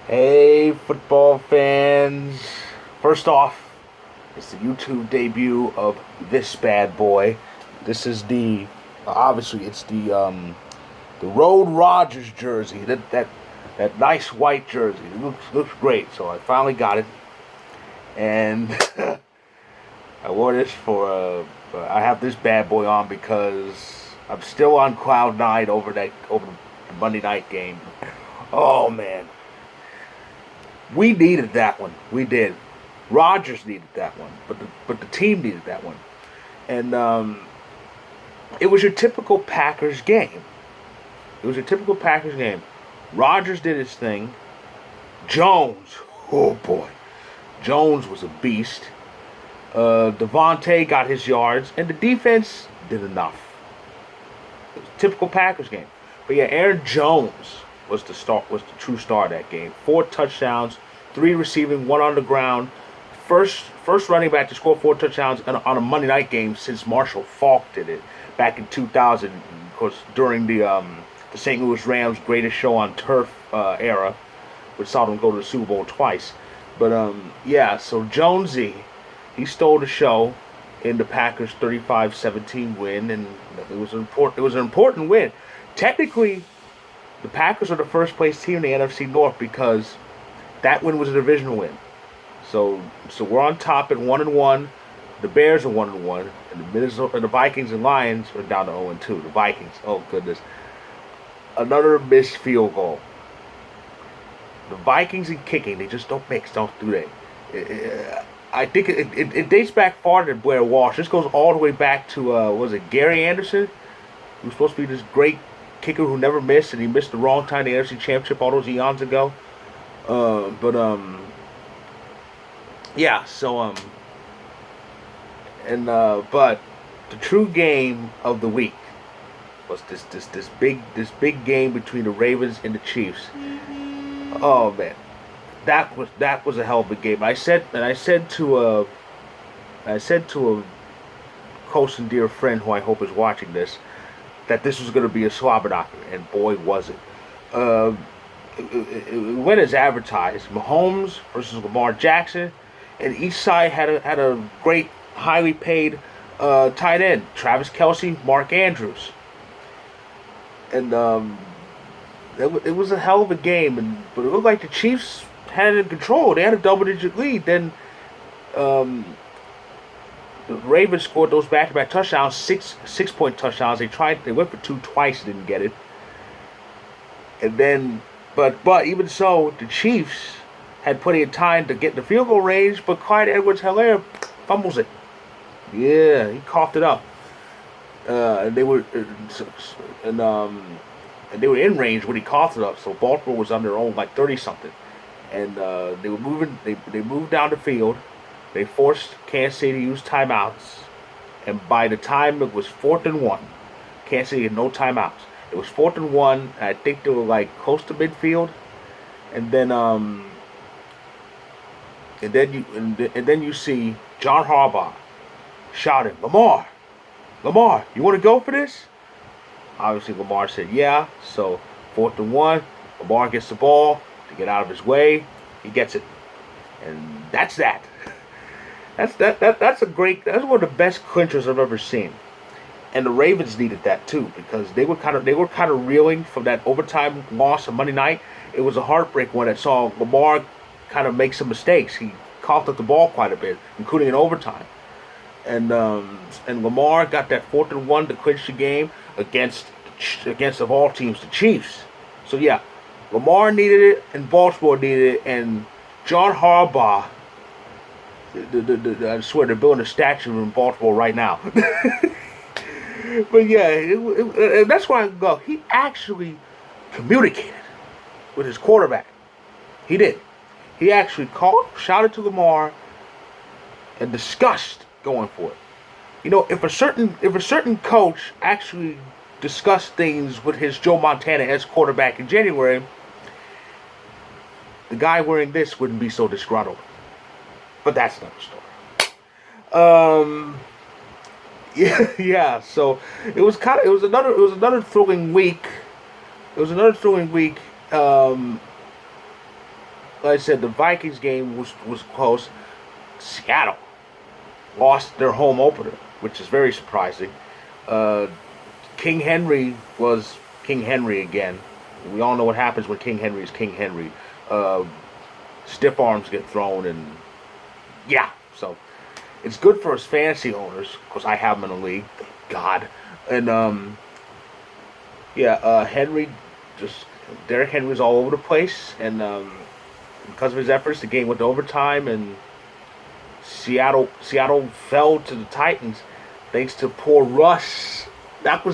Hey, football fans. First off, it's the YouTube debut of this bad boy. This is obviously it's the Road Rogers jersey. That nice white jersey. It looks great. So I finally got it, and I wore this for. I have this bad boy on because I'm still on cloud nine over the Monday night game. Oh man, we needed that one. We did. Rodgers needed that one, but the team needed that one, and it was your typical Packers game. It was your typical Packers game. Rodgers did his thing. Jones, oh boy, Jones was a beast. Devontae got his yards, and the defense did enough. It was a typical Packers game. But yeah, Aaron Jones was the true star of that game. 4 touchdowns, 3 receiving, 1 on the ground. First running back to score 4 touchdowns on a Monday night game since Marshall Faulk did it back in 2000. Of course, during the St. Louis Rams' greatest show on turf era, which saw them go to the Super Bowl twice. But yeah, so Jonesy, he stole the show in the Packers 35-17 win, and it was an important win. Technically, the Packers are the first place team in the NFC North because that win was a divisional win. So we're on top at 1-1. The Bears are 1-1, and the Vikings and Lions are down to 0-2. The Vikings, oh goodness, another missed field goal. The Vikings in kicking, they just don't mix, don't do they? I think it dates back farther than Blair Walsh. This goes all the way back to was it Gary Anderson, who was supposed to be this great kicker who never missed, and he missed the wrong time in the NFC Championship all those eons ago. But yeah. So but the true game of the week was this big game between the Ravens and the Chiefs. Oh man, that was a hell of a game. I said to a close and dear friend who I hope is watching this that this was going to be a slobber knocker, and boy was it. Uh, it went as advertised. Mahomes versus Lamar Jackson, and each side had a great, highly paid tight end: Travis Kelsey, Mark Andrews, and it was a hell of a game. But it looked like the Chiefs had it in control. They had a double-digit lead. Then um, the Ravens scored those back-to-back touchdowns, six-point touchdowns. They went for two twice, didn't get it. And then, but even so, the Chiefs had plenty of time to get in the field goal range. But Clyde Edwards-Helaire fumbles it. Yeah, he coughed it up. And they were and and they were in range when he coughed it up. So Baltimore was on their own like 30 something, and they were moving. They moved down the field. They forced Kansas City to use timeouts, and by the time it was 4th and 1, Kansas City had no timeouts. It was 4th and 1. And I think they were like close to midfield, and then and then you see John Harbaugh shouting, Lamar, you want to go for this? Obviously, Lamar said yeah. So 4th and 1, Lamar gets the ball to get out of his way. He gets it, and that's that. That's a great. That's one of the best clinchers I've ever seen. And the Ravens needed that too because they were kind of reeling from that overtime loss on Monday night. It was a heartbreak when I saw Lamar kind of make some mistakes. He coughed up the ball quite a bit, including in overtime. And Lamar got that 4th and 1 to clinch the game against of all teams, the Chiefs. So yeah, Lamar needed it, and Baltimore needed it, and John Harbaugh. I swear they're building a statue in Baltimore right now. But yeah, and that's why I go. He actually communicated with his quarterback. He did. He actually shouted to Lamar and discussed going for it. You know, if a certain coach actually discussed things with his Joe Montana as quarterback in January, the guy wearing this wouldn't be so disgruntled. But that's another story. Yeah, yeah. So it was another thrilling week. It was another thrilling week. Um, like I said, the Vikings game was close. Seattle lost their home opener, which is very surprising. Uh, King Henry was King Henry again. We all know what happens when King Henry is King Henry. Uh, Stiff arms get thrown, and yeah, so it's good for us fantasy owners because I have them in a league. Thank God. And Henry just Derrick Henry was all over the place, and because of his efforts, the game went to overtime, and Seattle fell to the Titans thanks to poor Russ. It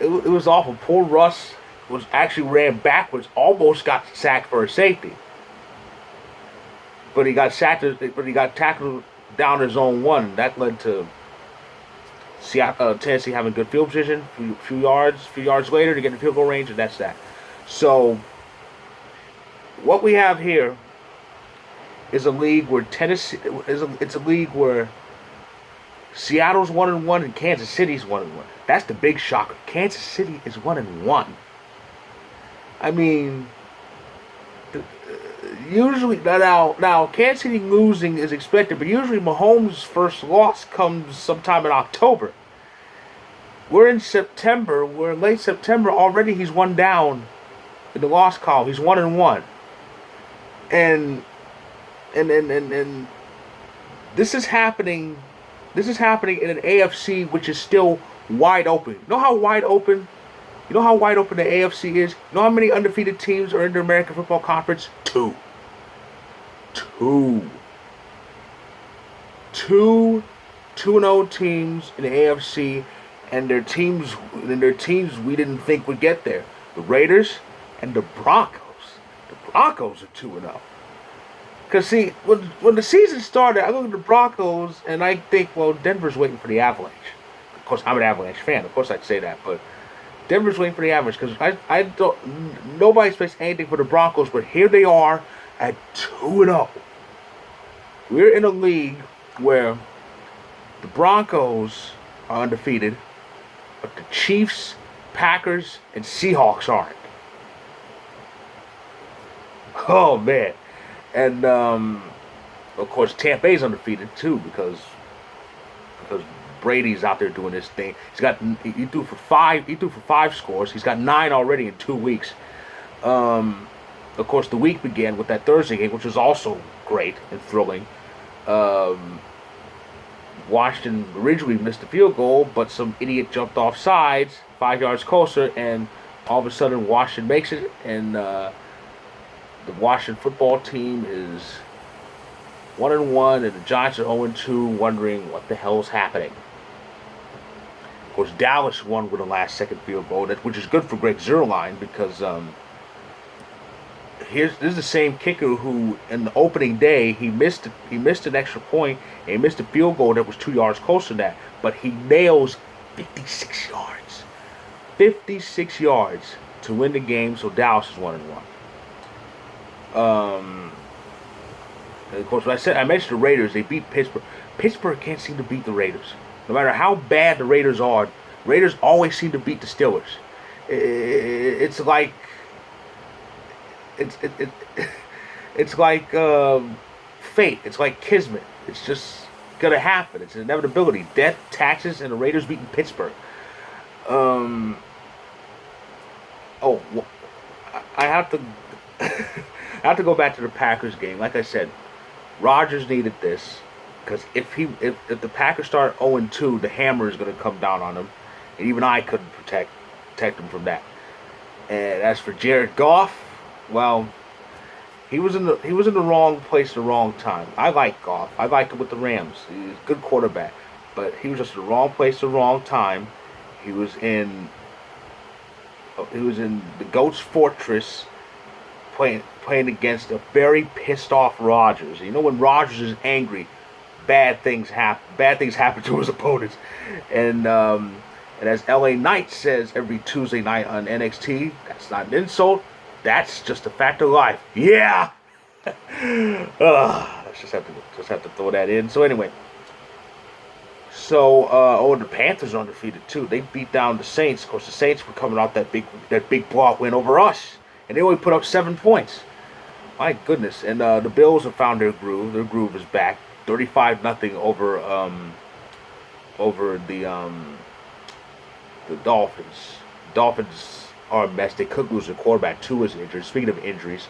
was awful. Poor Russ was actually ran backwards, almost got sacked for a safety, but he got sacked. But he got tackled down to zone one. That led to Tennessee having good field position, few yards later to get in field goal range, and that's that. So what we have here is a league where it's a league where Seattle's 1-1 and Kansas City's 1-1. That's the big shocker. Kansas City is 1-1. I mean, usually now Kansas City losing is expected, but usually Mahomes' first loss comes sometime in October. We're in September. We're in late September already. He's one down in the loss column. He's 1-1, and this is happening. This is happening in an AFC which is still wide open. You know how wide open? You know how wide open the AFC is? You know how many undefeated teams are in the American Football Conference? Two 2-0 teams in the AFC, and their teams we didn't think would get there. The Raiders and the Broncos. The Broncos are 2-0. Because, see, when the season started, I look at the Broncos and I think, well, Denver's waiting for the Avalanche. Of course, I'm an Avalanche fan. Of course, I'd say that. But Denver's waiting for the Avalanche because I don't. Nobody expects anything for the Broncos, but here they are at 2-0. We're in a league where the Broncos are undefeated, but the Chiefs, Packers, and Seahawks aren't. Oh, man. And of course, Tampa Bay's undefeated too because Brady's out there doing this thing. He threw for five scores. He's got 9 already in 2 weeks. Of course, the week began with that Thursday game, which was also great and thrilling. Washington originally missed a field goal, but some idiot jumped off sides 5 yards closer, and all of a sudden Washington makes it, and the Washington football team is 1-1, and the Giants are 0-2, wondering what the hell is happening. Of course, Dallas won with a last-second field goal, which is good for Greg Zuerlein because this is the same kicker who, in the opening day, he missed an extra point, and he missed a field goal that was 2 yards closer than that, but he nails 56 yards. 56 yards to win the game, so Dallas is 1-1. And of course, I mentioned the Raiders. They beat Pittsburgh. Pittsburgh can't seem to beat the Raiders. No matter how bad the Raiders are, Raiders always seem to beat the Steelers. It's like fate. It's like kismet. It's just gonna happen. It's an inevitability. Death, taxes, and the Raiders beating Pittsburgh. I have to. I have to go back to the Packers game. Like I said, Rodgers needed this because if the Packers start 0-2, the hammer is going to come down on them, and even I couldn't protect them from that. And as for Jared Goff, well, he was in the wrong place at the wrong time. I like Goff. I liked him with the Rams. He's a good quarterback, but he was just in the wrong place at the wrong time. He was in the Goat's Fortress, playing against a very pissed off Rodgers. You know, when Rodgers is angry, bad things happen. Bad things happen to his opponents. And as LA Knight says every Tuesday night on NXT, that's not an insult. That's just a fact of life. Yeah. Let's just have to throw that in. So anyway. The Panthers are undefeated too. They beat down the Saints. Of course, the Saints were coming out that big blowout win over us. And they only put up 7 points. My goodness. And the Bills have found their groove. Their groove is back. 35-0 over the Dolphins. Dolphins are a mess. They could lose their quarterback. Tua is injured. Speaking of injuries,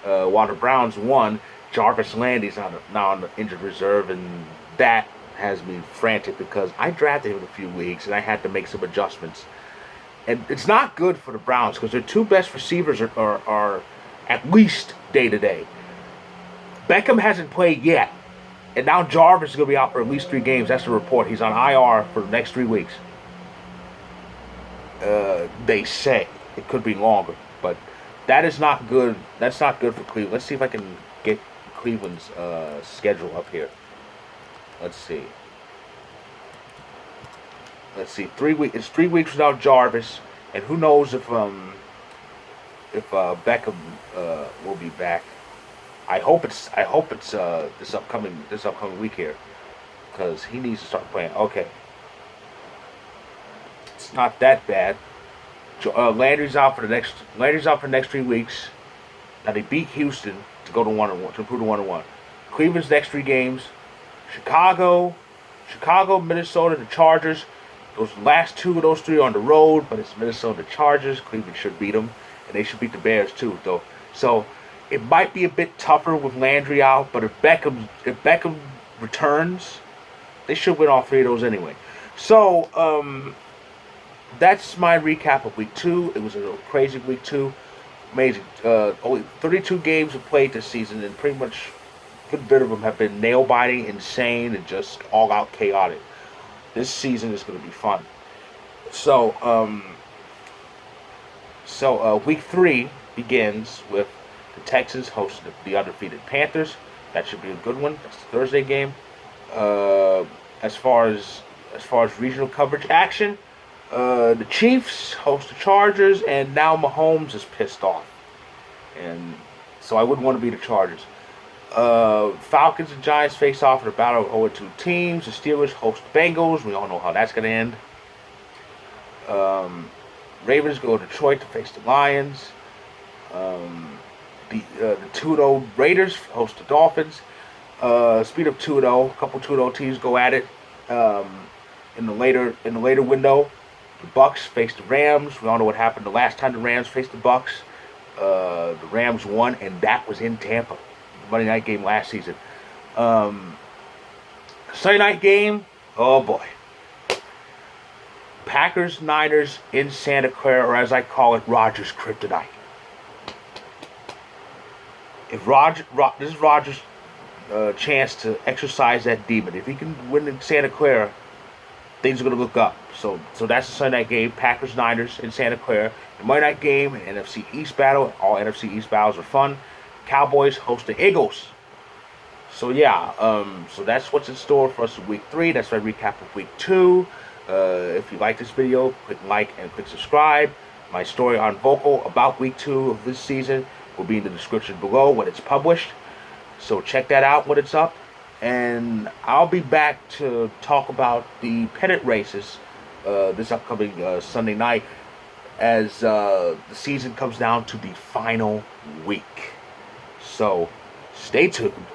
while the Browns won, Jarvis Landry's now on the injured reserve, and that has me frantic because I drafted him in a few weeks and I had to make some adjustments. And it's not good for the Browns because their two best receivers are at least day to day. Beckham hasn't played yet, and now Jarvis is going to be out for at least 3 games. That's the report. He's on IR for the next 3 weeks. They say it could be longer, but that is not good. That's not good for Cleveland. Let's see if I can get Cleveland's schedule up here. Let's see. Let's see. 3 weeks. It's 3 weeks without Jarvis, and who knows if Beckham will be back. I hope it's this upcoming week here, because he needs to start playing. Okay, it's not that bad. Landry's out for the next 3 weeks. Now they beat Houston to go to 1-1 to improve to 1-1. Cleveland's next 3 games: Chicago, Minnesota, the Chargers. Those last 2 of those 3 are on the road, but it's Minnesota, the Chargers. Cleveland should beat them, and they should beat the Bears too, though. So it might be a bit tougher with Landry out, but if Beckham returns, they should win all 3 of those anyway. So that's my recap of week 2. It was a crazy week 2. Amazing. Only 32 games have played this season, and pretty much a good bit of them have been nail-biting, insane, and just all-out chaotic. This season is going to be fun. So, week 3 begins with the Texans hosting the undefeated Panthers. That should be a good one. That's the Thursday game. As far as regional coverage action, the Chiefs host the Chargers, and now Mahomes is pissed off, and so I wouldn't want to be the Chargers. Falcons and Giants face off in a battle of 0-2 teams. The Steelers host the Bengals. We all know how that's going to end. Ravens go to Detroit to face the Lions. The 2-0 Raiders host the Dolphins. Speed of 2-0. A couple 2-0 teams go at it. In the later window, the Bucks face the Rams. We all know what happened the last time the Rams faced the Bucks. The Rams won, and that was in Tampa. Monday night game last season. Sunday night game, oh boy. Packers, Niners in Santa Clara, or as I call it, Rodgers Kryptonite. This is Rodgers' chance to exercise that demon. If he can win in Santa Clara, things are going to look up. So that's the Sunday night game. Packers, Niners in Santa Clara. The Monday night game, an NFC East battle. All NFC East battles are fun. Cowboys host the Eagles. So yeah, so that's what's in store for us in week 3. That's my recap of week 2. If you like this video, click like and click subscribe. My story on Vocal about week 2 of this season will be in the description below when it's published. So check that out when it's up. And I'll be back to talk about the pennant races this upcoming Sunday night as the season comes down to the final week. So stay tuned.